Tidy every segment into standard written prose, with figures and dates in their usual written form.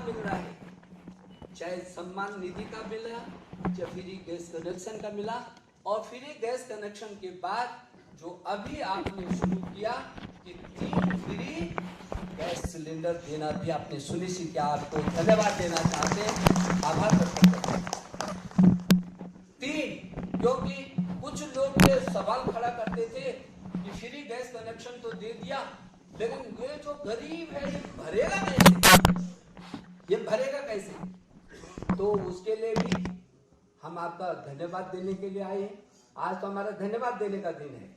लाभ मिल रहा है, चाहे सम्मान निधि का मिला, चाहे फ्री गैस कनेक्शन का मिला, और फ्री गैस कनेक्शन के बाद जो अभी आपने शुरू किया कि 3 फ्री गैस सिलेंडर देना भी आपने सुनिश्चित किया। आपको धन्यवाद देना चाहते हैं, आभार व्यक्त करते हैं। 3, क्योंकि कुछ लोग ये सवाल खड़ा करते थे कि फ्री गैस कनेक्शन तो दे दिया, लेकिन ये जो गरीब है ये भरेगा कैसे, ये भरेगा कैसे? तो उसके लिए भी हम आपका धन्यवाद देने के लिए आए हैं। आज तो हमारा धन्यवाद देने का दिन है,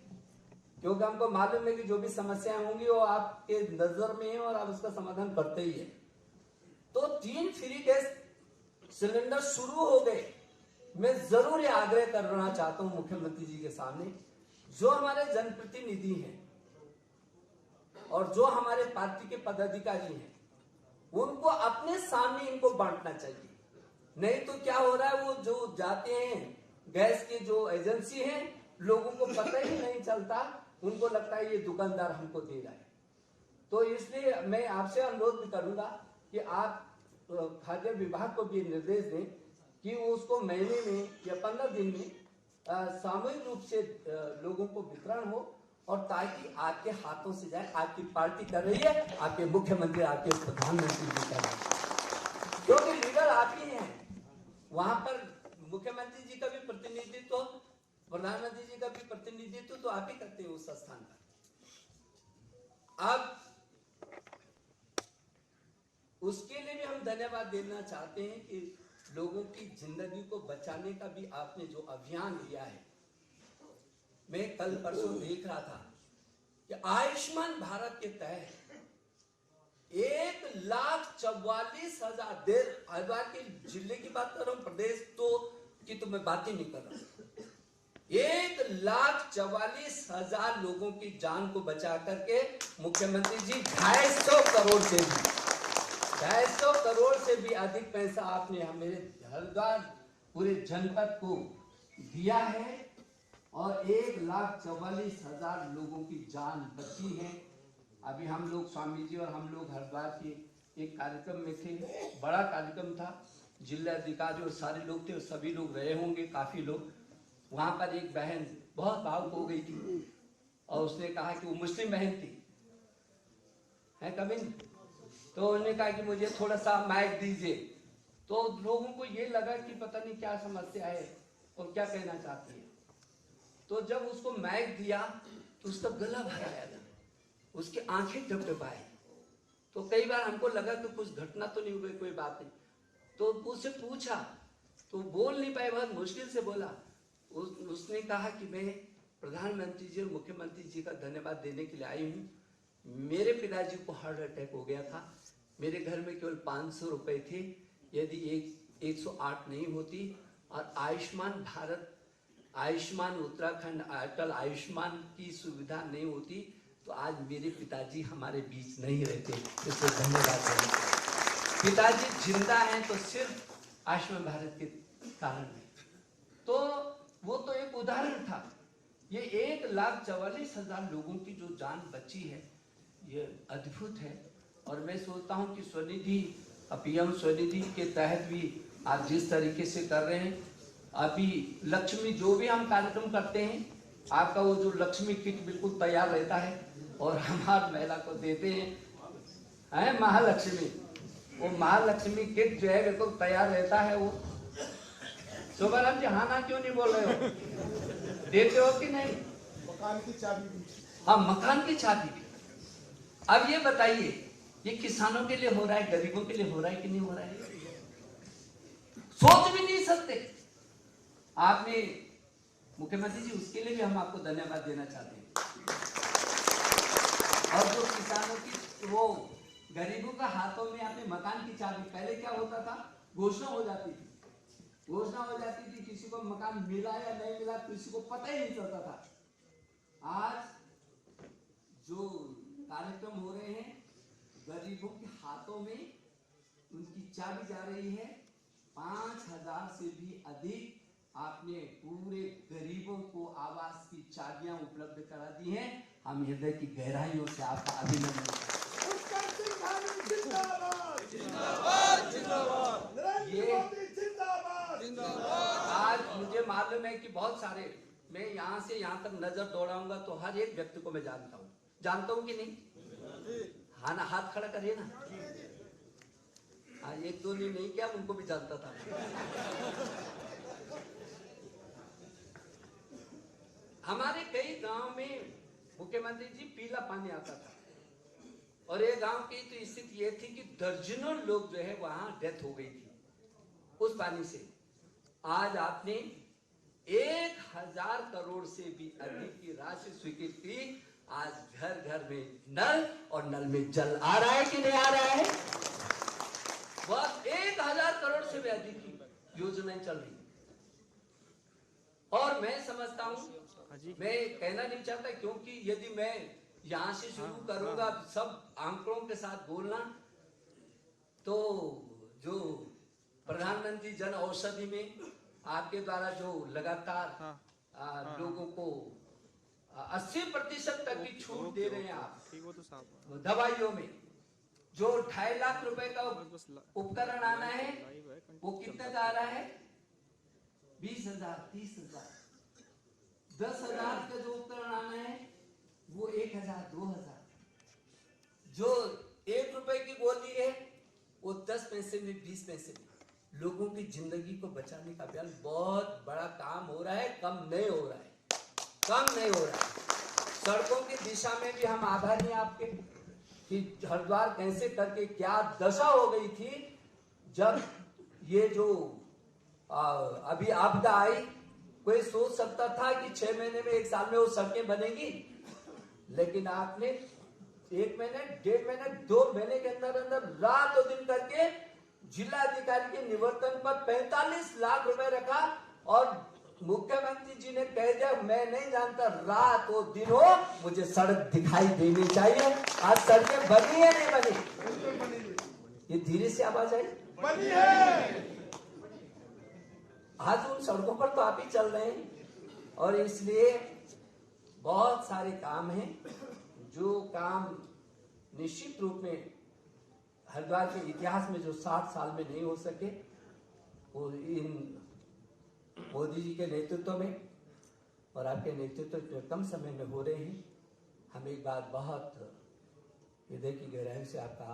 क्योंकि हमको मालूम है कि जो भी समस्याएं होंगी वो आपके नजर में है और आप उसका समाधान करते ही है। तो 3 फ्री गैस सिलेंडर शुरू हो गए। मैं जरूर ये आग्रह करना चाहता हूं मुख्यमंत्री जी के सामने, जो हमारे जनप्रतिनिधि हैं और जो हमारे पार्टी के पदाधिकारी हैं, उनको अपने सामने इनको बांटना चाहिए। नहीं तो क्या हो रहा है, वो जो जाते हैं गैस की जो एजेंसी है, लोगों को पता ही नहीं चलता, उनको लगता है ये दुकानदार हमको दे रहा है। तो इसलिए मैं आपसे अनुरोध भी करूंगा कि आप खाद्य विभाग को भी निर्देश दें कि उसको महीने में या 15 दिन में सामूहिक रूप से लोगों को वितरण हो, और ताकि आपके हाथों से जाए। आपकी पार्टी कर रही है, आपके मुख्यमंत्री, आपके प्रधानमंत्री जी कर रहे हैं, क्योंकि लीडर आप ही हैं। वहां पर मुख्यमंत्री जी का भी प्रतिनिधित्व, प्रधानमंत्री जी का भी प्रतिनिधित्व तो आप ही करते हैं उस स्थान पर। अब उसके लिए भी हम धन्यवाद देना चाहते हैं कि लोगों की जिंदगी को बचाने का भी आपने जो अभियान लिया है। मैं कल परसों देख रहा था कि आयुष्मान भारत के तहत 1,44,000 हरिद्वार के जिले की बात कर रहा हूं, प्रदेश की तो मैं बात ही नहीं कर रहा। 1,44,000 लोगों की जान को बचा करके मुख्यमंत्री जी 250 करोड़ से भी अधिक पैसा आपने हमें हरिद्वार पूरे जनपद को दिया है, और 1,44,000 लोगों की जान बची है। अभी हम लोग, स्वामी जी और हम लोग हरिद्वार के एक कार्यक्रम में थे, बड़ा कार्यक्रम था, जिलाधिकारी और सारे लोग थे, और सभी लोग रहे होंगे, काफी लोग। वहां पर एक बहन बहुत भावुक हो गई थी, और उसने कहा कि वो मुस्लिम बहन थी, है कभी, तो उन्होंने कहा कि मुझे थोड़ा सा माइक दीजिए। तो लोगों को ये लगा कि पता नहीं क्या समस्या है और क्या कहना चाहती है। तो जब उसको माइक दिया तो उसका गला भर आया था, उसकी आंखें डबडबाई। तो कई बार हमको लगा कि कुछ घटना तो नहीं हो गई, कोई बात नहीं। तो उससे पूछा तो बोल नहीं पाए, बहुत मुश्किल से बोला। उसने कहा कि मैं प्रधानमंत्री जी और मुख्यमंत्री जी का धन्यवाद देने के लिए आई हूँ। मेरे पिताजी को हार्ट अटैक हो गया था, मेरे घर में केवल 500 रुपए थे, यदि 108 नहीं होती, और आयुष्मान भारत, आयुष्मान उत्तराखंड, अटल आयुष्मान की सुविधा नहीं होती, तो आज मेरे पिताजी हमारे बीच नहीं रहते। इसको धन्यवाद देना। पिताजी जिंदा हैं तो सिर्फ आयुष्मान भारत के कारण है। तो वो तो एक उदाहरण था। ये 1,44,000 लोगों की जो जान बची है, ये अद्भुत है। और मैं सोचता हूँ कि स्वनिधि, पीएम स्वनिधि के तहत भी आप जिस तरीके से कर रहे हैं, अभी लक्ष्मी जो भी हम कार्यक्रम करते हैं, आपका वो जो लक्ष्मी किट बिल्कुल तैयार रहता है, और हमारे महिला को देते हैं महालक्ष्मी, वो महालक्ष्मी किट जो है बिल्कुल तैयार रहता है। वो शोभाराम जी, हाँ ना क्यों नहीं बोल रहे हो, देते हो कि नहीं? मकान की चाबी भी। हाँ, मकान की चाबी भी। अब ये बताइए, ये किसानों के लिए हो रहा है, गरीबों के लिए हो रहा है कि नहीं हो रहा है? सोच भी नहीं सकते आपने। मुख्यमंत्री जी, उसके लिए भी हम आपको धन्यवाद देना चाहते हैं। और जो किसानों की, वो गरीबों का हाथों में आपने मकान की चाबी, पहले क्या होता था, घोषणा हो जाती थी, किसी को मकान मिला या नहीं मिला किसी को पता ही नहीं चलता था। आज जो कार्यक्रम हो रहे हैं, गरीबों के हाथों में उनकी चाबी जा रही है। 5,000 से भी अधिक आपने पूरे गरीबों को आवास की चाबियां उपलब्ध करा दी हैं। हम हृदय की गहराइयों से आपका अभिनंदन करते हैं। मुझे मालूम है कि बहुत सारे, मैं यहाँ से यहाँ तक नजर दौड़ाऊंगा तो हर एक व्यक्ति को मैं जानता हूँ कि नहीं? हाँ ना, हाथ खड़ा करिए ना। हाँ, एक दो ने नहीं किया, उनको भी जानता था। हमारे कई गांव में मुख्यमंत्री जी पीला पानी आता था, और ये गांव की तो स्थिति ये थी कि दर्जनों लोग जो है वहां डेथ हो गई थी उस पानी से। आज आपने 1000 करोड़ से भी अधिक की राशि स्वीकृत की। आज घर घर में नल और नल में जल आ रहा है कि नहीं आ रहा है? बस 1000 करोड़ से भी अधिक की योजनाएं चल रही। और मैं समझता हूं, मैं कहना नहीं चाहता, क्योंकि यदि मैं यहां से शुरू करूंगा सब आंकड़ों के साथ बोलना, तो जो प्रधानमंत्री जन औषधि में आपके द्वारा जो लगातार लोगों को 80% तक की छूट दे रहे हैं आप दवाइयों में, जो 2.5 लाख रुपए का उपकरण आना है वो कितने का आ रहा है? 20,000, 30,000। 10,000 का जो उपकरण आना है वो 1,000, 2,000। जो 1 रुपए की गोली है वो 10 पैसे में, 20 पैसे में लोगों की जिंदगी को बचाने का अभियान बहुत बड़ा काम हो रहा है। कम नहीं हो रहा है। सड़कों की दिशा में भी हम आभारी हैं आपके, कि हरिद्वार कैसे करके क्या दशा हो गई थी जब ये जो अभी आपदा आई। कोई सोच सकता था कि 6 महीने में, 1 साल में वो सड़कें बनेगी, लेकिन आपने 1 महीने, 1.5 महीने, 2 महीने के अंदर अंदर रात और दिन करके जिला अधिकारी के निवर्तन पर 45 लाख रुपए रखा, और मुख्यमंत्री जी ने कह दिया मैं नहीं जानता रात हो दिन हो, मुझे सड़क दिखाई देनी चाहिए। आज सड़कें बनी है नहीं बनी? ये धीरे से आवाज आई, बनी है। आज उन सड़कों पर तो आप ही चल रहे हैं, और इसलिए बहुत सारे काम हैं जो काम निश्चित रूप में हरिद्वार के इतिहास में जो 60 साल में नहीं हो सके, वो इन मोदी जी के नेतृत्व में और आपके नेतृत्व में कम समय में हो रहे हैं। हम एक बार बहुत हृदय की गहराई से आपका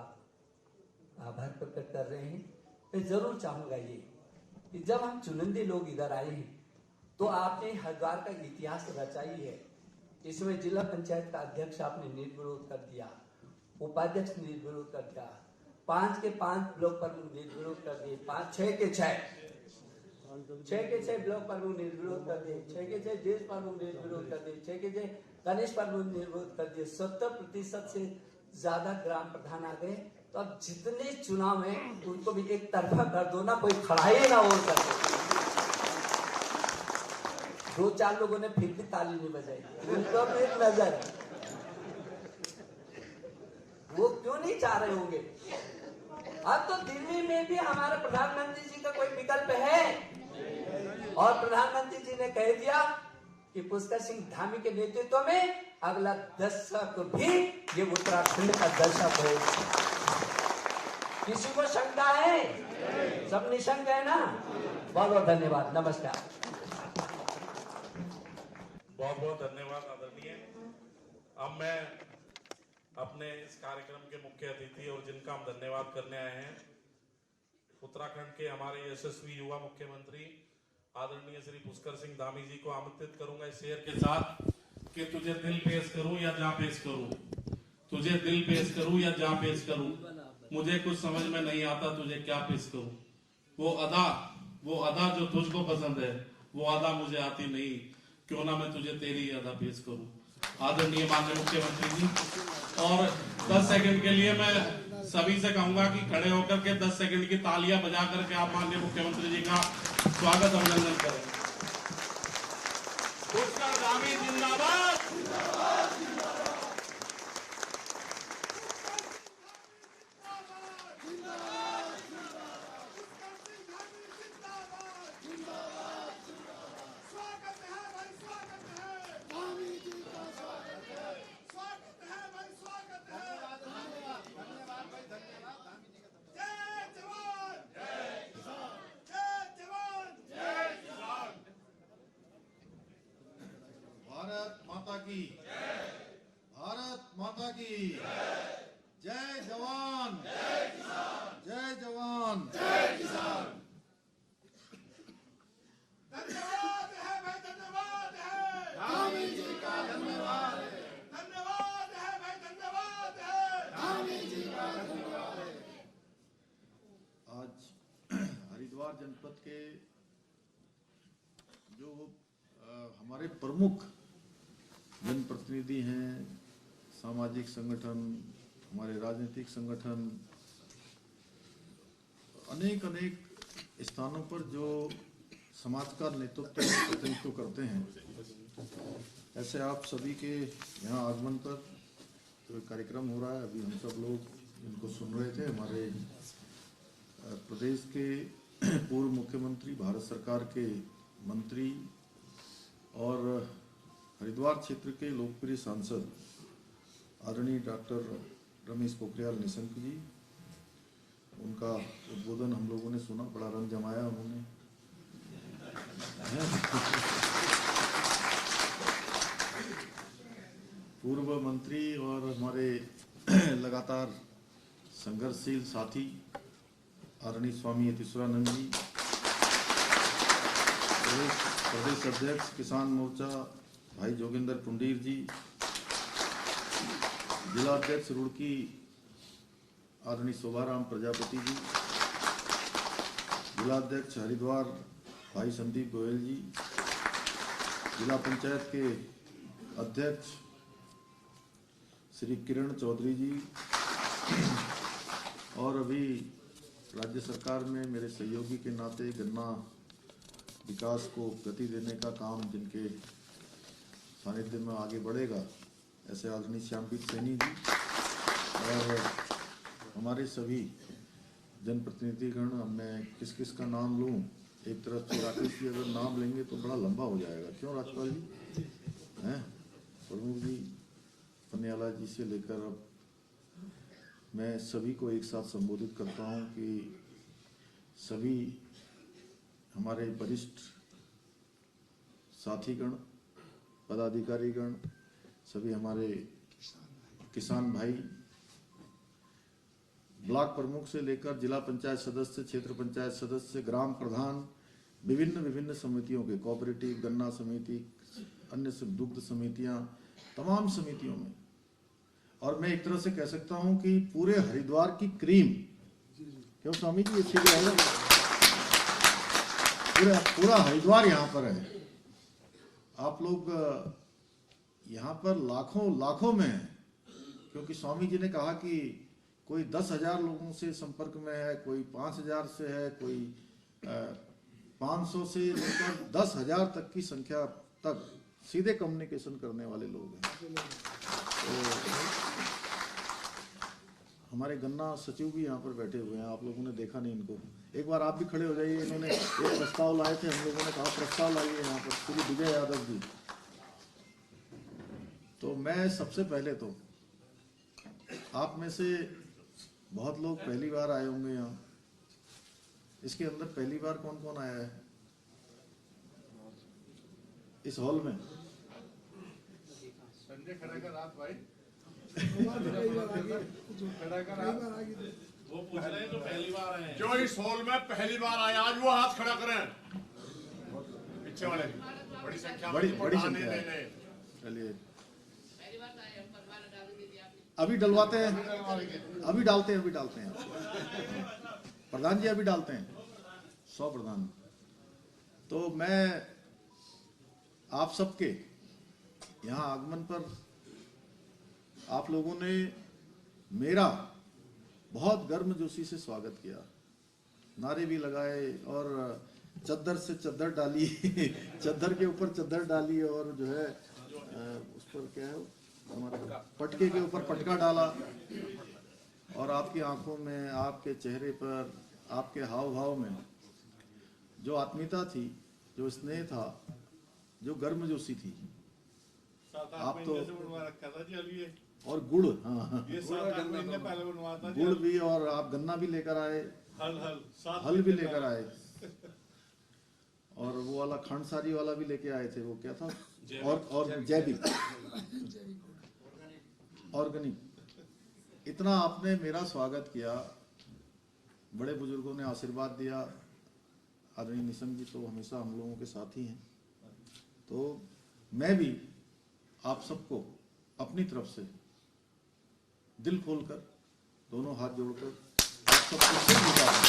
आभार प्रकट कर रहे हैं। मैं जरूर चाहूंगा ये कि जब हम चुनिंदे लोग इधर आए हैं तो आपने हरिद्वार का इतिहास रचाई है। इसमें जिला पंचायत का अध्यक्ष आपने निर्विरोध कर दिया, उपाध्यक्ष निर्विरोध कर दिया, 5 के 5 ब्लॉक प्रमुख निर्विरोध कर दिए, 6 के 6 ब्लॉक प्रमुख निर्विरोध कर दिए, 6 के 6 देश प्रमुख निर्विरोध कर दिए, 6 के 6 कनिष्ठ प्रमुख निर्विरोध कर दिए। 70% से ज्यादा ग्राम प्रधान आ गए। तो अब जितने चुनाव हैं उनको भी एक तरफा कर दो ना, कोई खड़ा ही ना हो सके। 2-4 लोगों ने फिर भी ताली नहीं बजाई, उनको भी एक नजर, वो क्यों नहीं चाह रहे होंगे? अब तो दिल्ली में भी हमारे प्रधानमंत्री जी का कोई विकल्प है, और प्रधानमंत्री जी ने कह दिया कि पुष्कर सिंह धामी के नेतृत्व में अगला दशक भी ये उत्तराखंड का दशक हो। किसी को शंका है? सब निशंक है ना? बहुत बहुत धन्यवाद, नमस्कार। बहुत बहुत धन्यवाद आदरणीय। अब मैं अपने इस कार्यक्रम के मुख्य अतिथि और जिनका हम धन्यवाद करने आए हैं, उत्तराखंड के हमारे यशस्वी युवा मुख्यमंत्री आदरणीय श्री पुष्कर सिंह धामी जी को आमंत्रित करूंगा इस शेर के साथ कि तुझे दिल पेश करूं या जा पेश करूं, तुझे दिल पेश करूं या जा पेश करूं, मुझे कुछ समझ में नहीं आता तुझे क्या पेश करूं। वो अदा जो तुझको पसंद है, वो अदा मुझे आती नहीं, क्यों ना मैं तुझे तेरी अदा पेश करूं। आदरणीय माननीय मुख्यमंत्री जी, और 10 सेकंड के लिए मैं सभी से कहूंगा कि खड़े होकर के 10 सेकंड की तालियां बजा करके आप माननीय मुख्यमंत्री जी का स्वागत अभिनंदन करें। पुष्कर धामी जिंदाबाद। किसान। धन्यवाद है भाई, धन्यवाद है धामी जी का, धन्यवाद है भाई, धन्यवाद है धामी जी का, धन्यवाद है। आज हरिद्वार जनपद के जो हमारे प्रमुख जनप्रतिनिधि हैं, सामाजिक संगठन, हमारे राजनीतिक संगठन, अनेक स्थानों पर जो समाज का नेतृत्व प्रतिनिधित्व करते हैं, ऐसे आप सभी के यहाँ आगमन पर जो कार्यक्रम हो रहा है, अभी हम सब लोग इनको सुन रहे थे। हमारे प्रदेश के पूर्व मुख्यमंत्री, भारत सरकार के मंत्री और हरिद्वार क्षेत्र के लोकप्रिय सांसद आदरणीय डॉक्टर रमेश पोखरियाल निशंक जी, उनका उद्बोधन हम लोगों ने सुना, बड़ा रंग जमाया उन्होंने। पूर्व मंत्री और हमारे लगातार संघर्षशील साथी आदरणीय स्वामी यतीश्वरानंद जी, प्रदेश अध्यक्ष किसान मोर्चा भाई जोगिंदर पुंडीर जी, जिला अध्यक्ष रुड़की आदरणीय शोभाराम प्रजापति जी, जिला अध्यक्ष हरिद्वार भाई संदीप गोयल जी, जिला पंचायत के अध्यक्ष श्री किरण चौधरी जी, और अभी राज्य सरकार में मेरे सहयोगी के नाते गन्ना विकास को गति देने का काम जिनके सानिध्य में आगे बढ़ेगा, ऐसे आदरणीय श्यामपीत सैनी जी, और हमारे सभी जनप्रतिनिधिगण। मैं किस किस का नाम लूं? एक तरफ से राकेश जी अगर नाम लेंगे तो बड़ा लंबा हो जाएगा, क्यों राजपाल जी हैं, प्रमुख जी, पन्याला जी से लेकर अब मैं सभी को एक साथ संबोधित करता हूं कि सभी हमारे वरिष्ठ साथीगण, पदाधिकारीगण, सभी हमारे किसान भाई, ब्लॉक प्रमुख से लेकर जिला पंचायत सदस्य, क्षेत्र पंचायत सदस्य, ग्राम प्रधान, विभिन्न समितियों के, कोऑपरेटिव, गन्ना समिति, अन्य दुग्ध समितियां, तमाम समितियों में, और मैं एक तरह से कह सकता हूं कि पूरे हरिद्वार की क्रीम, क्यों स्वामी जी, ये ठीक रहेगा, पूरा हरिद्वार यहाँ पर है। आप लोग यहाँ पर लाखों में हैं, क्योंकि स्वामी जी ने कहा कि कोई 10,000 लोगों से संपर्क में है, कोई 5,000 से है, कोई 500 से लेकर 10,000 तक की संख्या तक सीधे कम्युनिकेशन करने वाले लोग हैं। तो हमारे गन्ना सचिव भी यहाँ पर बैठे हुए हैं, आप लोगों ने देखा नहीं इनको, एक बार आप भी खड़े हो जाइए। इन्होंने एक प्रस्ताव लाए थे, हम लोगों ने कहा प्रस्ताव लाइए यहाँ पर, श्री विजय यादव जी। तो मैं सबसे पहले तो, आप में से बहुत लोग पहली बार आए होंगे यहाँ, इसके अंदर पहली बार कौन कौन आया है इस हॉल में? संजय खड़ा कर आप भाई, वो पूछ रहे हैं जो पहली बार आए हैं, जो इस हॉल में पहली बार आए आज वो हाथ खड़ा करें, पीछे वाले बड़ी संख्या, बड़ी संख्या है। चलिए अभी डलवाते हैं, अभी डालते हैं प्रधान जी, अभी डालते हैं 100 प्रधान। तो मैं आप सबके यहाँ आगमन पर आप लोगों ने मेरा बहुत गर्मजोशी से स्वागत किया, नारे भी लगाए और चद्दर से चद्दर डाली चद्दर के ऊपर चद्दर डाली, और जो है उस पर क्या है हमारा पटके के ऊपर पटका डाला, और आपकी आंखों में, आपके चेहरे पर, आपके हाव भाव में जो आत्मीयता थी, जो स्नेह था, जो गर्मजोशी थी, आप तो रखा था जी अभी ये, और गुड़, हाँ ये 7-8 महीने पहले बनवा था गुड़ भी, और आप गन्ना भी लेकर आए, हल भी लेकर आए, और वो वाला खंडसारी वाला भी लेके आए थे, वो क्या था, और जैविक ऑर्गेनिक। इतना आपने मेरा स्वागत किया, बड़े बुजुर्गों ने आशीर्वाद दिया। आदरणीय निशंक जी तो हमेशा हम लोगों के साथ ही हैं। तो मैं भी आप सबको अपनी तरफ से दिल खोलकर, दोनों हाथ जोड़कर आप सबको सिर झुकाकर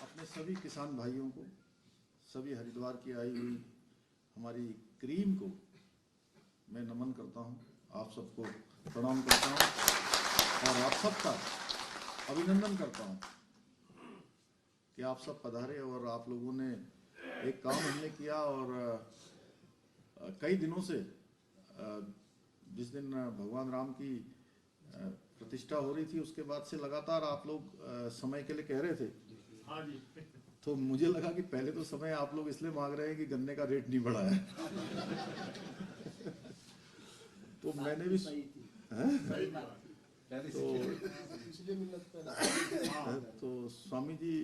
अपने सभी किसान भाइयों को, सभी हरिद्वार की आई हुई हमारी क्रीम को मैं नमन करता हूं, आप सबको प्रणाम करता हूं और आप सबका अभिनंदन करता हूं कि आप सब पधारे। और आप लोगों ने एक काम हमने किया, और कई दिनों से जिस दिन भगवान राम की प्रतिष्ठा हो रही थी उसके बाद से लगातार आप लोग समय के लिए कह रहे थे। हाँ जी। तो मुझे लगा कि पहले तो समय आप लोग इसलिए मांग रहे हैं कि गन्ने का रेट नहीं बढ़ा है। तो मैंने भी तो स्वामी जी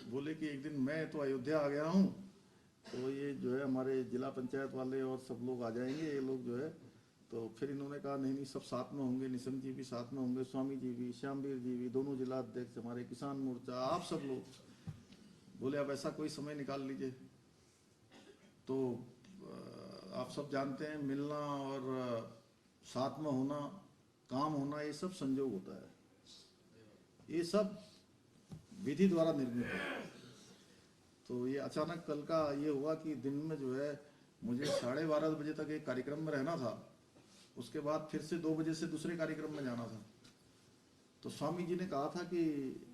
बोले कि एक दिन मैं तो अयोध्या आ गया हूँ, तो ये जो है हमारे जिला पंचायत वाले और सब लोग आ जाएंगे, ये लोग जो है। तो फिर इन्होंने कहा नहीं सब साथ में होंगे, निशंक जी भी साथ में होंगे, स्वामी जी भी, श्यामवीर जी भी, दोनों जिला अध्यक्ष, हमारे किसान मोर्चा, आप सब लोग। बोले अब ऐसा कोई समय निकाल लीजिए। तो आप सब जानते हैं मिलना और साथ में होना, काम होना, ये सब संजोग होता है, ये सब विधि द्वारा निर्मित है। तो ये अचानक कल का ये हुआ कि दिन में जो है मुझे 12:30 बजे तक एक कार्यक्रम में रहना था, उसके बाद फिर से 2 बजे से दूसरे कार्यक्रम में जाना था। तो स्वामी जी ने कहा था कि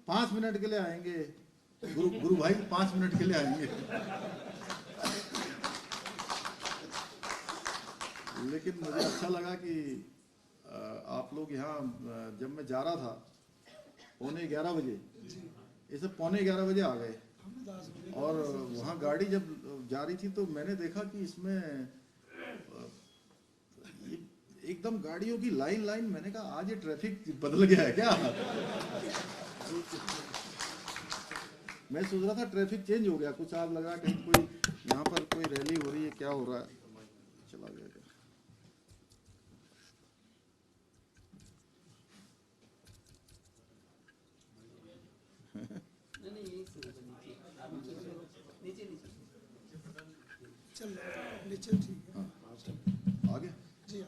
5 मिनट के लिए आएंगे, गुरु भाई 5 मिनट के लिए आएंगे। लेकिन मुझे अच्छा लगा कि आप लोग यहाँ, जब मैं जा रहा था 11:15 बजे, ये सब 11:15 बजे आ गए। और वहाँ गाड़ी जब जा रही थी तो मैंने देखा कि इसमें एकदम गाड़ियों की लाइन। मैंने कहा आज ये ट्रैफिक बदल गया है क्या? मैं सोच रहा था ट्रैफिक चेंज हो गया कुछ, आप लगा कहीं कोई यहाँ पर कोई रैली हो रही है, क्या हो रहा है, चला गया क्या? आ गया जी।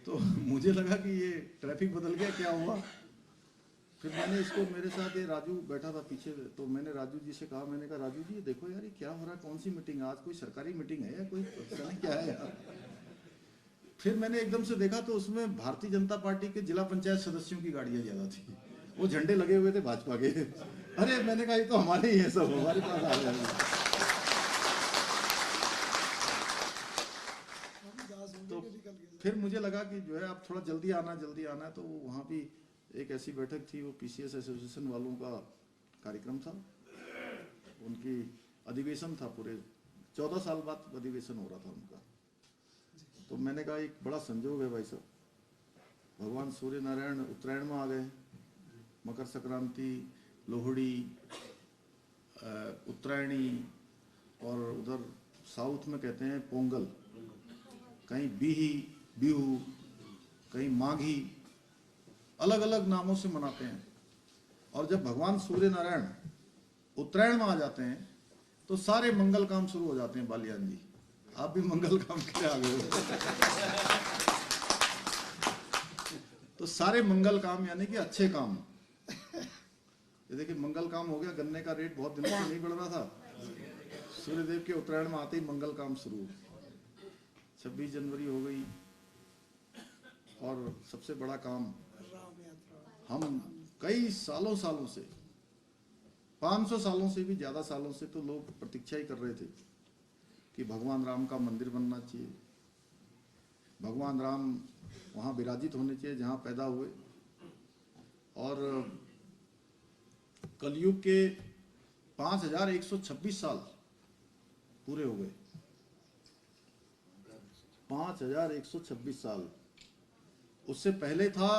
तो मुझे लगा कि ये ट्रैफिक बदल गया, क्या हुआ? फिर मैंने इसको, मेरे साथ ये राजू बैठा था पीछे, तो मैंने राजू जी से कहा, मैंने कहा राजू जी देखो यार ये क्या हो रहा है, कौन सी मीटिंग, आज कोई सरकारी मीटिंग है या कोई पता नहीं क्या है यार? फिर मैंने एकदम से देखा तो उसमें भारतीय जनता पार्टी के जिला पंचायत सदस्यों की गाड़ियां ज्यादा थी, वो झंडे लगे हुए थे भाजपा के। अरे मैंने कहा ये तो हमारे ही है, सब हमारे पास आ जाएंगे। तो फिर मुझे लगा कि जो है आप थोड़ा जल्दी आना है। तो वहाँ भी एक ऐसी बैठक थी, वो पीसीएस एसोसिएशन वालों का कार्यक्रम था, उनकी अधिवेशन था, पूरे 14 साल बाद अधिवेशन हो रहा था उनका। तो मैंने कहा एक बड़ा संजोग है भाई साहब, भगवान सूर्य नारायण उत्तरायण में आ गए, मकर संक्रांति, लोहड़ी, उत्तरायणी, और उधर साउथ में कहते हैं पोंगल, कहीं बिहू, कहीं माघी, अलग अलग नामों से मनाते हैं। और जब भगवान सूर्य नारायण उत्तरायण में आ जाते हैं तो सारे मंगल काम शुरू हो जाते हैं। बालियान जी आप भी मंगल काम के लिए आ गए हो। तो सारे मंगल काम यानी कि अच्छे काम। ये देखिए मंगल काम हो गया, गन्ने का रेट बहुत दिनों से नहीं बढ़ रहा था, सूर्यदेव के उत्तरायण में आते ही मंगल काम शुरू। 26 जनवरी हो गई, और सबसे बड़ा काम, हम कई सालों से 500 सालों से भी ज्यादा सालों से तो लोग प्रतीक्षा ही कर रहे थे कि भगवान राम का मंदिर बनना चाहिए, भगवान राम वहाँ विराजित होने चाहिए जहाँ पैदा हुए। और कलयुग के 5126 साल पूरे हो गए, 5126 साल। उससे पहले था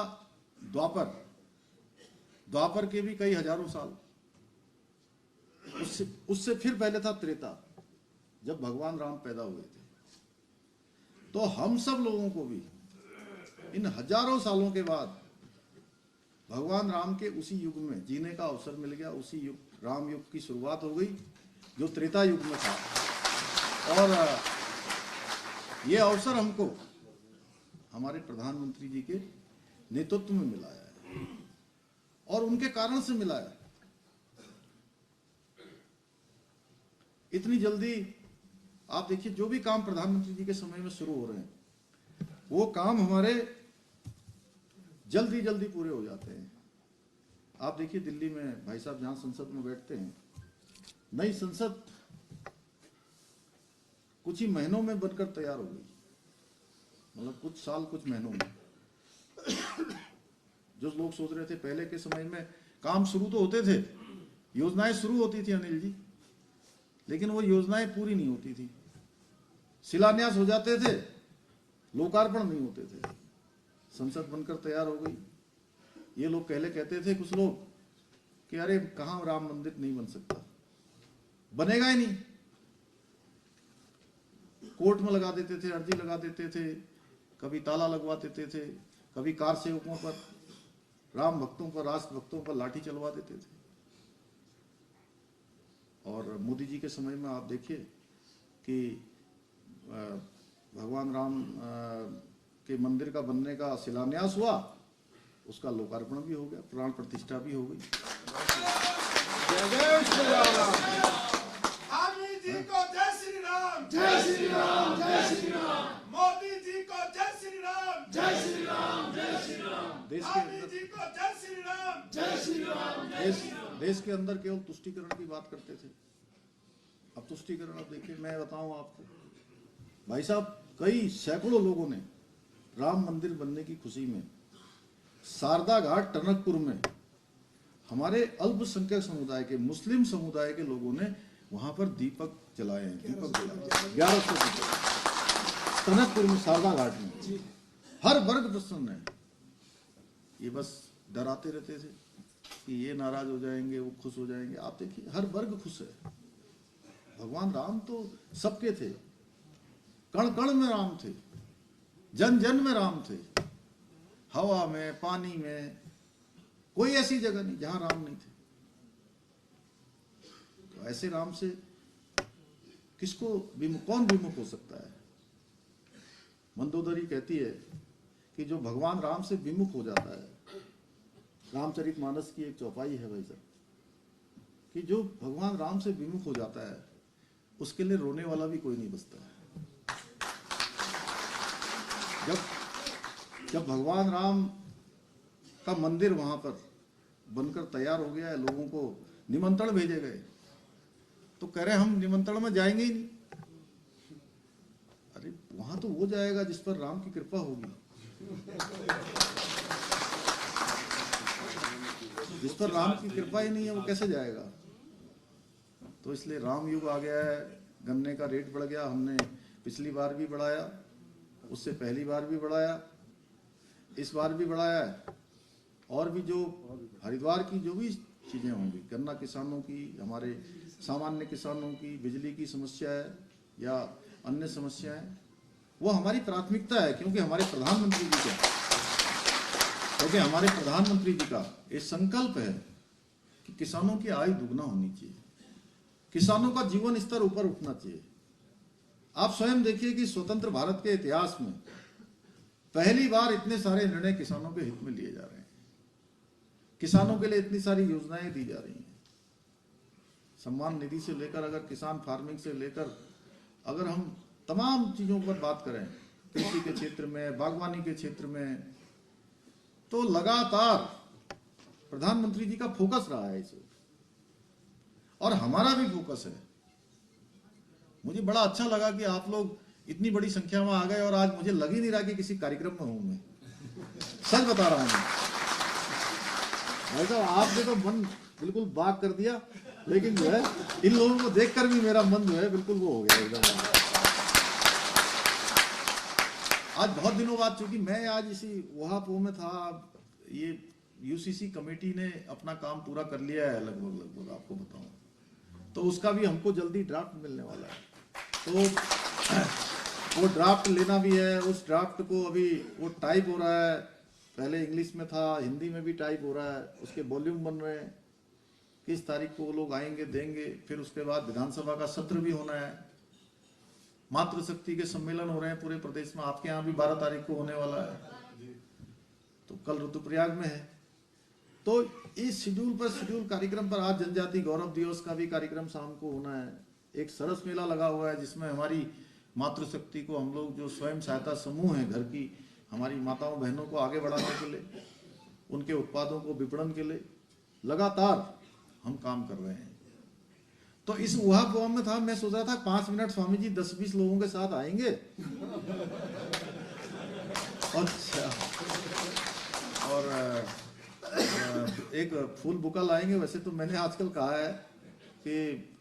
द्वापर के भी कई हजारों साल, उससे फिर पहले था त्रेता, जब भगवान राम पैदा हुए थे। तो हम सब लोगों को भी इन हजारों सालों के बाद भगवान राम के उसी युग में जीने का अवसर मिल गया, उसी युग राम युग की शुरुआत हो गई जो त्रेता युग में था। और ये अवसर हमको हमारे प्रधानमंत्री जी के नेतृत्व में मिला है और उनके कारण से मिला है। इतनी जल्दी आप देखिए, जो भी काम प्रधानमंत्री जी के समय में शुरू हो रहे हैं वो काम हमारे जल्दी जल्दी पूरे हो जाते हैं। आप देखिए दिल्ली में भाई साहब जहां संसद में बैठते हैं, नई संसद कुछ ही महीनों में बनकर तैयार हो गई, मतलब कुछ साल कुछ महीनों में। जो लोग सोच रहे थे पहले के समय में काम शुरू तो होते थे, योजनाएं शुरू होती थी अनिल जी, लेकिन वो योजनाएं पूरी नहीं होती थी, शिलान्यास हो जाते थे, लोकार्पण नहीं होते थे। संसद बनकर तैयार हो गई। ये लोग पहले कहते थे कुछ लोग कि अरे कहां राम मंदिर नहीं बन सकता, बनेगा ही नहीं। कोर्ट में लगा देते थे, अर्जी लगा देते थे, कभी ताला लगवा देते थे, कभी कार सेवकों पर, राम भक्तों पर, राष्ट्र भक्तों पर लाठी चलवा देते थे। और मोदी जी के समय में आप देखिए कि भगवान राम के मंदिर का बनने का शिलान्यास हुआ, उसका लोकार्पण भी हो गया, प्राण प्रतिष्ठा भी हो गई। जय श्री राम। आर्मी जी को जय श्री राम। जय श्री राम, जय श्री राम, मोदी जी को जय श्री राम। जय श्री राम, जय श्री राम, देश के आर्मी जी को जय श्री राम। जय श्री राम, जय श्री राम। देश के अंदर केवल तुष्टीकरण की बात करते थे, अब तुष्टीकरण, अब देखिए मैं बताऊं आपको भाई साहब, कई सैकड़ों लोगों ने राम मंदिर बनने की खुशी में शारदा घाट टनकपुर में हमारे अल्पसंख्यक समुदाय के, मुस्लिम समुदाय के लोगों ने वहां पर दीपक जलाए हैं, दीपक जलाए 1100 दीपक टनकपुर में, शारदा घाट में। हर वर्ग प्रसन्न है। ये बस डराते रहते थे कि ये नाराज हो जाएंगे, वो खुश हो जाएंगे। आप देखिए हर वर्ग खुश है। भगवान राम तो सबके थे, कण कण में राम थे, जन जन में राम थे, हवा में, पानी में, कोई ऐसी जगह नहीं जहां राम नहीं थे। तो ऐसे राम से किसको कौन विमुख हो सकता है? मंदोदरी कहती है कि जो भगवान राम से विमुख हो जाता है, रामचरितमानस की एक चौपाई है भाई साहब, कि जो भगवान राम से विमुख हो जाता है उसके लिए रोने वाला भी कोई नहीं बचता है। जब भगवान राम का मंदिर वहां पर बनकर तैयार हो गया है, लोगों को निमंत्रण भेजे गए, तो कह रहे हम निमंत्रण में जाएंगे ही नहीं। अरे वहां तो वो जाएगा जिस पर राम की कृपा होगी, जिस पर राम की कृपा ही नहीं है वो कैसे जाएगा? तो इसलिए राम युग आ गया है। गन्ने का रेट बढ़ गया, हमने पिछली बार भी बढ़ाया, उससे पहली बार भी बढ़ाया, इस बार भी बढ़ाया है। और भी जो हरिद्वार की जो भी चीजें होंगी, गन्ना किसानों की, हमारे सामान्य किसानों की, बिजली की समस्या है या अन्य समस्याएं, वो हमारी प्राथमिकता है। क्योंकि हमारे प्रधानमंत्री जी का ये संकल्प है कि किसानों की आय दुगना होनी चाहिए, किसानों का जीवन स्तर ऊपर उठना चाहिए। आप स्वयं देखिए कि स्वतंत्र भारत के इतिहास में पहली बार इतने सारे निर्णय किसानों के हित में लिए जा रहे हैं, किसानों के लिए इतनी सारी योजनाएं दी जा रही हैं। सम्मान निधि से लेकर, अगर किसान फार्मिंग से लेकर, अगर हम तमाम चीजों पर बात करें, कृषि के क्षेत्र में, बागवानी के क्षेत्र में, तो लगातार प्रधानमंत्री जी का फोकस रहा है इस वक्त, और हमारा भी फोकस है। मुझे बड़ा अच्छा लगा कि आप लोग इतनी बड़ी संख्या में आ गए, और आज मुझे लग ही नहीं रहा कि किसी कार्यक्रम में हूं मैं, सच बता रहा हूं। भाई साहब आपने तो मन बिल्कुल बाग कर दिया, लेकिन जो है इन लोगों को देखकर भी मेरा मन जो है बिल्कुल वो हो गया एकदम। आज बहुत दिनों बाद, चूंकि मैं आज इसी वहापो में था, ये यूसीसी कमेटी ने अपना काम पूरा कर लिया है लगभग आपको बताऊं, तो उसका भी हमको जल्दी ड्राफ्ट मिलने वाला है। तो वो ड्राफ्ट लेना भी है। उस ड्राफ्ट को अभी वो टाइप हो रहा है, पहले इंग्लिश में था, हिंदी में भी टाइप हो रहा है, उसके वॉल्यूम बन रहे हैं। किस तारीख को वो लोग आएंगे, देंगे। फिर उसके बाद विधानसभा का सत्र भी होना है, मातृशक्ति के सम्मेलन हो रहे हैं पूरे प्रदेश में। आपके यहाँ भी 12 तारीख को होने वाला है, तो कल रुद्रप्रयाग में है। तो इस शेड्यूल कार्यक्रम पर आज जनजाति गौरव दिवस का भी कार्यक्रम शाम को होना है। एक सरस मेला लगा हुआ है जिसमें हमारी मातृशक्ति को हम लोग जो स्वयं सहायता समूह हैं घर की, हमारी माताओं बहनों को आगे बढ़ाने के लिए, उनके उत्पादों को विपणन के लिए लगातार हम काम कर रहे हैं। तो इस ऊहापोह में था, मैं सोच रहा था 5 मिनट स्वामी जी 10-20 लोगों के साथ आएंगे। अच्छा, और एक फूल बुका लाएंगे। वैसे तो मैंने आजकल कहा है कि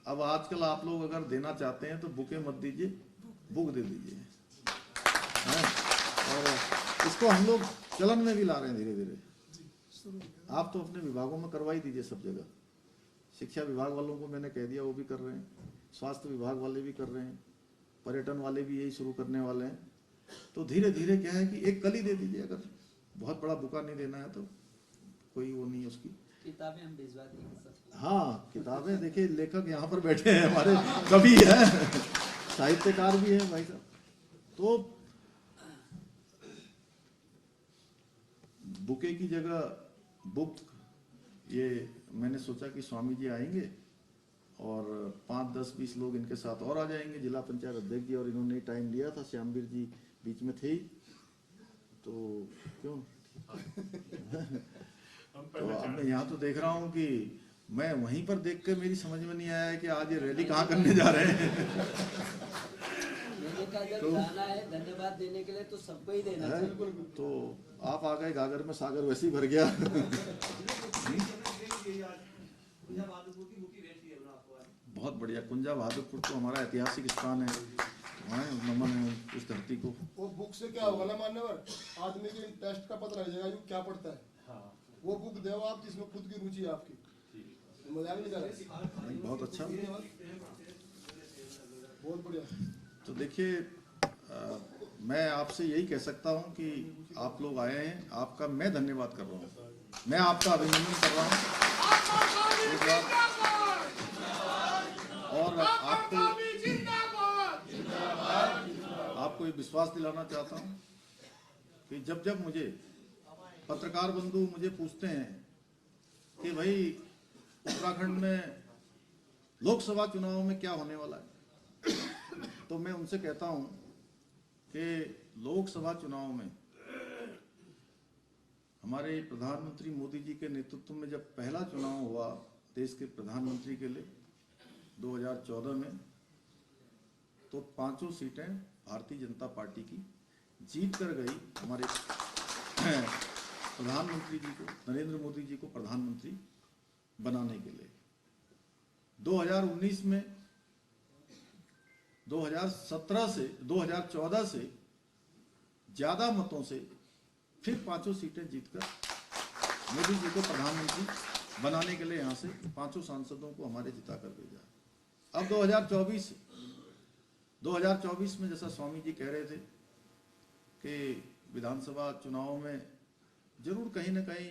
अब आजकल आप लोग अगर देना चाहते हैं तो बुके मत दीजिए, बुक दे दीजिए, और इसको हम लोग चलन में भी ला रहे हैं धीरे धीरे। आप तो अपने विभागों में करवा ही दीजिए सब जगह। शिक्षा विभाग वालों को मैंने कह दिया, वो भी कर रहे हैं, स्वास्थ्य विभाग वाले भी कर रहे हैं, पर्यटन वाले भी यही शुरू करने वाले हैं। तो धीरे धीरे क्या है कि एक कली दे दीजिए, अगर बहुत बड़ा बुका नहीं देना है तो कोई वो नहीं उसकी। किताबें हम भिजवा देंगे। हाँ, किताबें देखिए, लेखक यहाँ पर बैठे हैं हमारे, कवि है, साहित्यकार भी है भाई साहब। तो बुके की जगह बुक, ये मैंने सोचा कि स्वामी जी आएंगे और 5, 10, 20 लोग इनके साथ और आ जाएंगे, जिला पंचायत अध्यक्ष जी, और इन्होंने टाइम लिया था, श्यामवीर जी बीच में थे ही, तो क्यों तो अब मैं यहाँ तो देख रहा हूँ कि मैं वहीं पर देख कर मेरी समझ में नहीं आया कि आज ये रैली कहाँ करने जा रहे हैं। तो जाना है धन्यवाद देने के लिए तो सबको ही देना चाहिए। तो आप आ गए गागर में, सागर वैसे ही भर गया। बहुत बढ़िया। कुंजा बहादुरपुर तो हमारा ऐतिहासिक स्थान है, नमन है उस धरती को। वो बुक से क्या होगा ना मान्यवर, आदमी के टेस्ट का पता लग जाएगा ये क्या पढ़ता है। वो बुक दो आप जिसमें खुद की रुचि है आपकी, मजाक नहीं कर रहे। बहुत अच्छा, बहुत बढ़िया। तो देखिए, मैं आपसे यही कह सकता हूं कि आप लोग आए हैं, आपका मैं धन्यवाद कर रहा हूं, मैं आपका अभिनंदन कर रहा हूं। और आपको ये विश्वास दिलाना चाहता हूं कि जब जब मुझे पत्रकार बंधु मुझे पूछते हैं कि भाई उत्तराखंड में लोकसभा चुनाव में क्या होने वाला है, तो मैं उनसे कहता हूं कि लोकसभा चुनाव में हमारे प्रधानमंत्री मोदी जी के नेतृत्व में जब पहला चुनाव हुआ देश के प्रधानमंत्री के लिए 2014 में, तो 5 सीटें भारतीय जनता पार्टी की जीत कर गई हमारे प्रधानमंत्री जी को, नरेंद्र मोदी जी को प्रधानमंत्री बनाने के लिए। 2019 में 2017 से 2014 से ज्यादा मतों से फिर 5 सीटें जीतकर मोदी जी को प्रधानमंत्री बनाने के लिए यहाँ से 5 सांसदों को हमारे जिता कर भेजा। अब 2024 में जैसा स्वामी जी कह रहे थे कि विधानसभा चुनाव में जरूर कहीं ना कहीं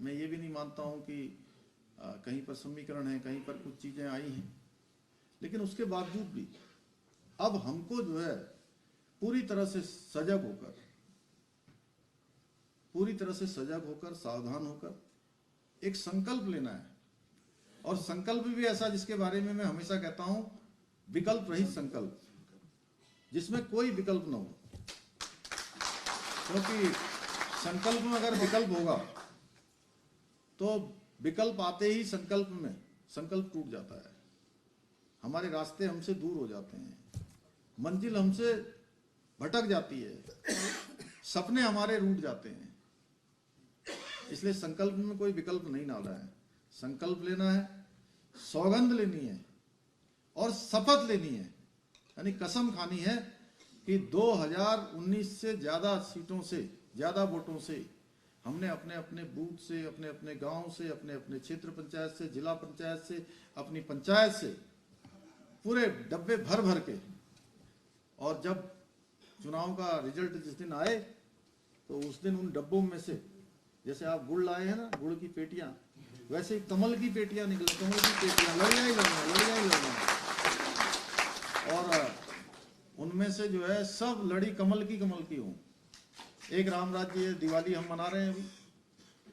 मैं ये भी नहीं मानता हूँ कि कहीं पर समीकरण है, कहीं पर कुछ चीजें आई हैं, लेकिन उसके बावजूद भी अब हमको जो है पूरी तरह से सजग होकर सावधान होकर एक संकल्प लेना है। और संकल्प भी ऐसा जिसके बारे में मैं हमेशा कहता हूं, विकल्प रहित संकल्प, जिसमें कोई विकल्प न हो। क्योंकि संकल्प में अगर विकल्प होगा तो विकल्प आते ही संकल्प टूट जाता है, हमारे रास्ते हमसे दूर हो जाते हैं, मंजिल हमसे भटक जाती है, सपने हमारे रूठ जाते हैं। इसलिए संकल्प में कोई विकल्प नहीं डाला है। संकल्प लेना है, सौगंध लेनी है और शपथ लेनी है, यानी कसम खानी है कि 2019 से ज्यादा सीटों से, ज्यादा वोटों से हमने अपने अपने बूथ से, अपने अपने गांव से, अपने अपने क्षेत्र पंचायत से, जिला पंचायत से, अपनी पंचायत से पूरे डब्बे भर भर के और जब चुनाव का रिजल्ट जिस दिन आए तो उस दिन उन डब्बों में से, जैसे आप गुड़ लाए हैं ना, गुड़ की पेटियां, वैसे ही कमल की पेटियां निकले, कमल की पेटियां, लड़ियां ही लड़ियां। और उनमें से जो है सब लड़ी कमल की हूँ। एक राम राज्य दिवाली हम मना रहे हैं अभी,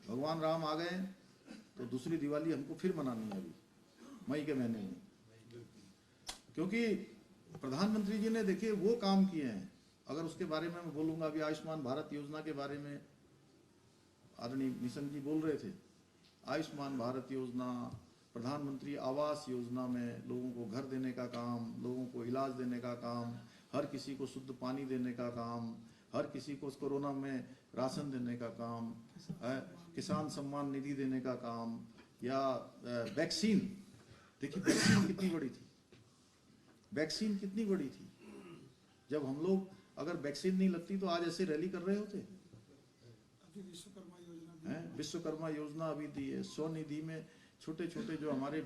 भगवान राम आ गए हैं, तो दूसरी दिवाली हमको फिर मनानी है अभी मई के महीने में, क्योंकि प्रधानमंत्री जी ने देखिए वो काम किए हैं। अगर उसके बारे में मैं बोलूँगा, अभी आयुष्मान भारत योजना के बारे में आदरणीय मिशन जी बोल रहे थे। आयुष्मान भारत योजना, प्रधानमंत्री आवास योजना में लोगों को घर देने का काम, लोगों को इलाज देने का काम, हर किसी को शुद्ध पानी देने का काम, हर किसी को कोरोना में राशन देने का काम, किसान सम्मान निधि देने का काम, या वैक्सीन। देखिए वैक्सीन कितनी बड़ी थी, वैक्सीन कितनी बड़ी थी। जब हम लोग अगर वैक्सीन नहीं लगती तो आज ऐसे रैली कर रहे होते। विश्वकर्मा योजना अभी दी है। स्वनिधि में छोटे छोटे जो हमारे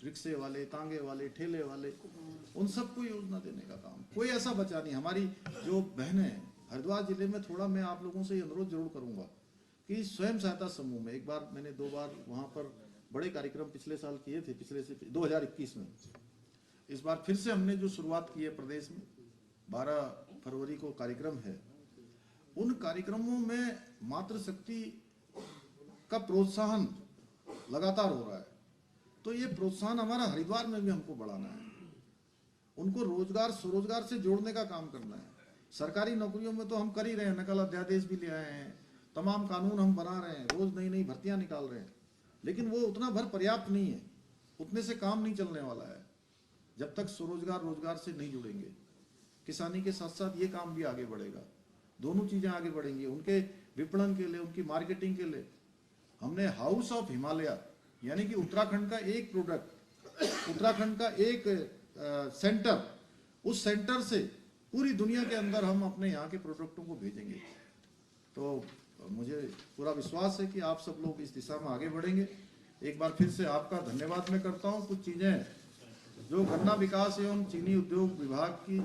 रिक्शे वाले, तांगे वाले, ठेले वाले, उन सबको योजना देने का काम, कोई ऐसा बचा नहीं। हमारी जो बहनें हैं हरिद्वार जिले में, थोड़ा मैं आप लोगों से अनुरोध जरूर करूंगा कि स्वयं सहायता समूह में, एक बार मैंने 2 बार वहां पर बड़े कार्यक्रम पिछले साल किए थे, पिछले से 2021 में। इस बार फिर से हमने जो शुरुआत की है प्रदेश में, 12 फरवरी को कार्यक्रम है। उन कार्यक्रमों में मातृशक्ति का प्रोत्साहन लगातार हो रहा है। तो ये प्रोत्साहन हमारा हरिद्वार में भी हमको बढ़ाना है। उनको रोजगार, स्वरोजगार से जोड़ने का काम करना है। सरकारी नौकरियों में तो हम कर ही रहे हैं, नकल अध्यादेश भी ले आए हैं, तमाम कानून हम बना रहे हैं, रोज नई नई भर्तियां निकाल रहे हैं, लेकिन वो उतना भर पर्याप्त नहीं है। उतने से काम नहीं चलने वाला है जब तक स्वरोजगार, रोजगार से नहीं जुड़ेंगे। किसानी के साथ साथ ये काम भी आगे बढ़ेगा, दोनों चीजें आगे बढ़ेंगी। उनके विपणन के लिए, उनकी मार्केटिंग के लिए हमने हाउस ऑफ हिमालय, यानी कि उत्तराखंड का एक प्रोडक्ट, उत्तराखंड का एक सेंटर, उस सेंटर से पूरी दुनिया के अंदर हम अपने यहाँ के प्रोडक्टों को भेजेंगे। तो मुझे पूरा विश्वास है कि आप सब लोग इस दिशा में आगे बढ़ेंगे। एक बार फिर से आपका धन्यवाद मैं करता हूँ। कुछ चीजें जो गन्ना विकास एवं चीनी उद्योग विभाग की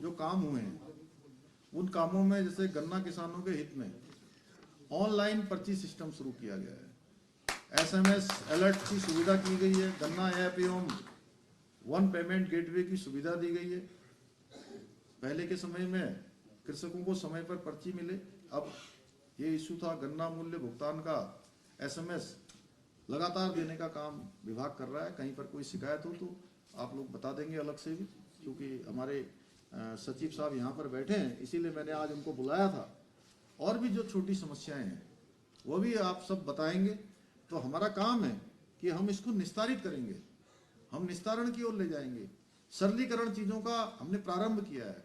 जो काम हुए हैं, उन कामों में जैसे गन्ना किसानों के हित में ऑनलाइन पर्ची सिस्टम शुरू किया गया है, SMS अलर्ट की सुविधा की गई है, गन्ना ऐप एवं वन पेमेंट गेटवे की सुविधा दी गई है। पहले के समय में कृषकों को समय पर पर्ची मिले, अब ये इशू था गन्ना मूल्य भुगतान का SMS लगातार देने का काम विभाग कर रहा है। कहीं पर कोई शिकायत हो तो आप लोग बता देंगे अलग से भी, क्योंकि हमारे सचिव साहब यहाँ पर बैठे हैं, इसीलिए मैंने आज उनको बुलाया था। और भी जो छोटी समस्याएं हैं वो भी आप सब बताएंगे, तो हमारा काम है कि हम इसको निस्तारित करेंगे, हम निस्तारण की ओर ले जाएंगे। सरलीकरण चीज़ों का हमने प्रारंभ किया है।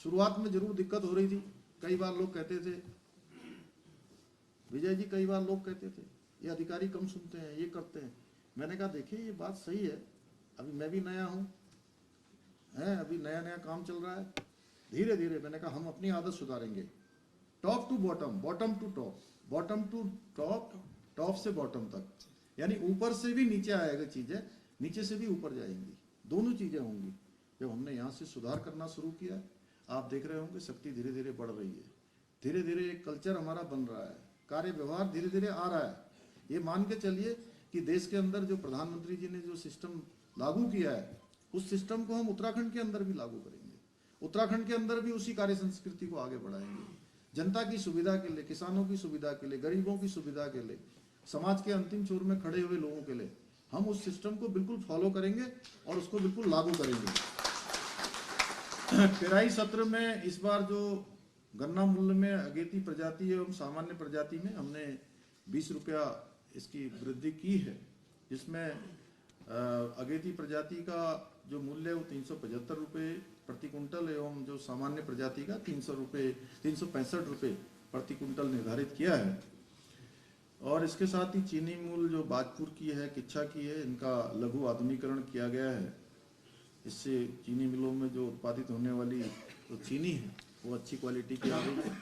शुरुआत में जरूर दिक्कत हो रही थी, कई बार लोग कहते थे, विजय जी, कई बार लोग कहते थे ये अधिकारी कम सुनते हैं, ये करते हैं। मैंने कहा देखिए ये बात सही है, अभी मैं भी नया हूँ, अभी नया नया काम चल रहा है, धीरे धीरे मैंने कहा हम अपनी आदत सुधारेंगे। Top to bottom, bottom to top, bottom to top, top से बॉटम तक, यानी ऊपर से भी नीचे आएगा चीजें, नीचे से भी ऊपर जाएंगी, दोनों चीजें होंगी। जब हमने यहाँ से सुधार करना शुरू किया, आप देख रहे होंगे शक्ति धीरे धीरे बढ़ रही है, धीरे धीरे एक कल्चर हमारा बन रहा है, कार्य व्यवहार धीरे धीरे आ रहा है। ये मान के चलिए कि देश के अंदर जो प्रधानमंत्री जी ने जो सिस्टम लागू किया है, उस सिस्टम को हम उत्तराखंड के अंदर भी लागू करेंगे, उत्तराखंड के अंदर भी उसी कार्य संस्कृति को आगे बढ़ाएंगे। जनता की सुविधा के लिए, किसानों की सुविधा के लिए, गरीबों की सुविधा के लिए, समाज के अंतिम छोर में खड़े हुए लोगों के लिए हम उस सिस्टम को बिल्कुल फॉलो करेंगे और उसको बिल्कुल लागू करेंगे। पेराई सत्र में इस बार जो गन्ना मूल्य में अगेती प्रजाति एवं सामान्य प्रजाति में हमने 20 रुपया इसकी वृद्धि की है, जिसमें अगेती प्रजाति का जो मूल्य है वो 375 रुपये प्रति कुंटल एवं जो सामान्य प्रजाति का 365 रुपये प्रति कुंटल निर्धारित किया है। और इसके साथ ही चीनी मूल जो बाजपुर की है, किच्छा की है, इनका लघु आधुनिकीकरण किया गया है। इससे चीनी मिलों में जो उत्पादित होने वाली जो चीनी है वो अच्छी क्वालिटी की आ गई है।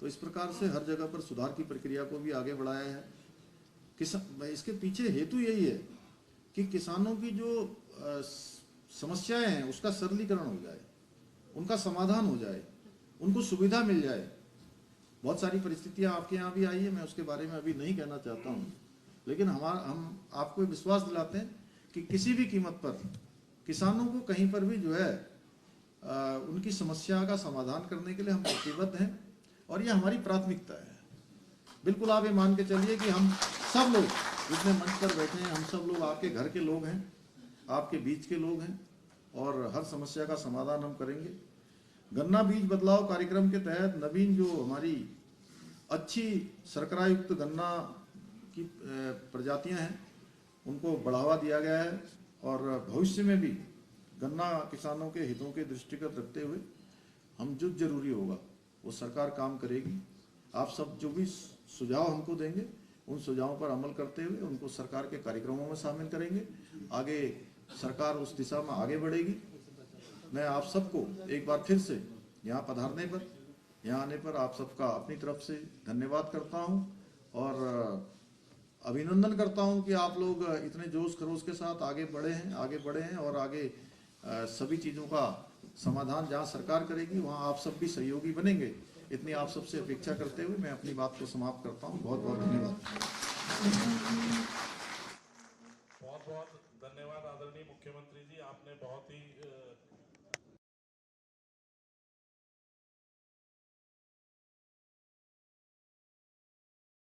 तो इस प्रकार से हर जगह पर सुधार की प्रक्रिया को भी आगे बढ़ाया है। इसके पीछे हेतु यही है कि किसानों की जो समस्याएं हैं उसका सरलीकरण हो जाए, उनका समाधान हो जाए, उनको सुविधा मिल जाए। बहुत सारी परिस्थितियां आपके यहाँ भी आई है, मैं उसके बारे में अभी नहीं कहना चाहता हूँ, लेकिन हम आपको विश्वास दिलाते हैं कि किसी भी कीमत पर किसानों को कहीं पर भी जो है उनकी समस्या का समाधान करने के लिए हम प्रतिबद्ध हैं और ये हमारी प्राथमिकता है। बिल्कुल आप ये मान के चलिए कि हम सब लोग जितने मंच पर बैठे हैं, हम सब लोग आपके घर के लोग हैं, आपके बीच के लोग हैं और हर समस्या का समाधान हम करेंगे। गन्ना बीज बदलाव कार्यक्रम के तहत नवीन जो हमारी अच्छी शर्करा युक्त गन्ना की प्रजातियां हैं उनको बढ़ावा दिया गया है और भविष्य में भी गन्ना किसानों के हितों के दृष्टिगत रखते हुए हम जो जरूरी होगा वो सरकार काम करेगी। आप सब जो भी सुझाव हमको देंगे उन सुझावों पर अमल करते हुए उनको सरकार के कार्यक्रमों में शामिल करेंगे। आगे सरकार उस दिशा में आगे बढ़ेगी। मैं आप सबको एक बार फिर से यहाँ पधारने पर, यहाँ आने पर आप सबका अपनी तरफ से धन्यवाद करता हूँ और अभिनंदन करता हूँ कि आप लोग इतने जोश खरोश के साथ आगे बढ़े हैं और आगे सभी चीज़ों का समाधान जहाँ सरकार करेगी वहाँ आप सब भी सहयोगी बनेंगे। इतनी आप सबसे अपेक्षा करते हुए मैं अपनी बात को समाप्त करता हूँ। बहुत बहुत धन्यवाद। बहुत बहुत धन्यवाद आदरणीय मुख्यमंत्री जी, आपने बहुत ही